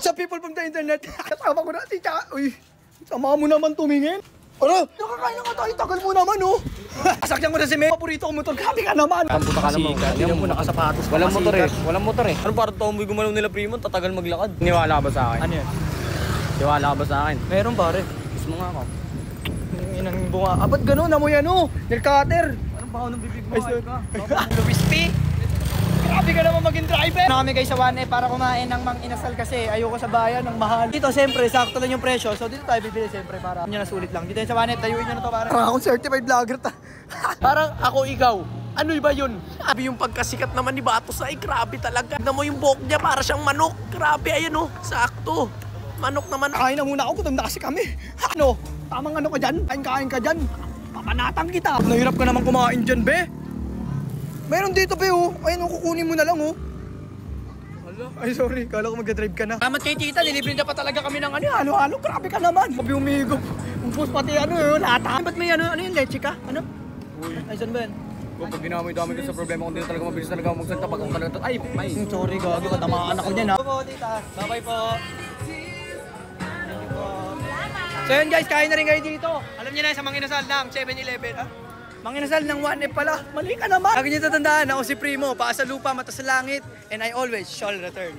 Sa people from the internet, kasama ko na si Chaka. Uy, sama mo naman tumingin. Ano? Nakakain na nga tayo, tagal mo naman oh. Sakyan ko na si May. Paborito ko motor, grabe ka naman. Puta ka naman. Tingnan mo, nakasapatos. Walang motor eh. Walang motor eh. Ano parang tomboy gumalaw nila Primo, tatagal maglakad. Niwala ka ba sa akin? Ano yan? Niwala ka ba sa akin? Meron pare. Kiss mo nga ako. Inang bunga. Ah, ba't gano'n? Amoy ano? Nail cutter. Anong baho ng bibig mo? Ay, Luis P. Grabe ka naman maging driver. Ano kami guys sa 1F para kumain ng Mang Inasal kasi ayoko sa bayan ng mahal. Dito siyempre sakto lang yung presyo. So dito tayo bibili siyempre para nyo na sulit lang. Dito sa 1F, tayuin nyo na to para. Parang akong certified vlogger ta. Parang ako ikaw. Ano ba yun? Grabe yung pagkasikat naman ni Batos ay grabe talaga. Tignan mo yung buhok niya para siyang manok. Grabe, ayan oh. Sakto. Manok naman. Kain na muna ako, gutom na kasi kami. Ano? Tamang ano ka dyan? Kain ka dyan. Papanatang kita. Nahirap ka naman kumain dyan, be. Meron dito, be, oh. Ayun, oh, kukunin mo na lang, oh. Ay, sorry. Kala ko mag-drive ka na. Salamat kay tita. Nilibre na pa talaga kami ng ano. Halo-halo. Grabe ka naman. Sabi umigop. Umpos pati ano, lata. Ba't may ano yung leche ka? Ano? Ay, saan ba yan? Pag ginamay-damay ko sa problema kung hindi na talaga mabilis talaga magsalita pag ako talaga ay, may. Sorry, gago. Matamaan ako dyan, ha? Po, tita. Bye-bye po. So yun guys, kain na rin kayo dito. Alam niyo na sa Mang Inasal ng 7-Eleven. Ah? Mang Inasal ng 1F pala. Mali ka naman. Lagi niyo tatandaan, ako si Primo, paa sa lupa, mata sa langit, and I always shall return.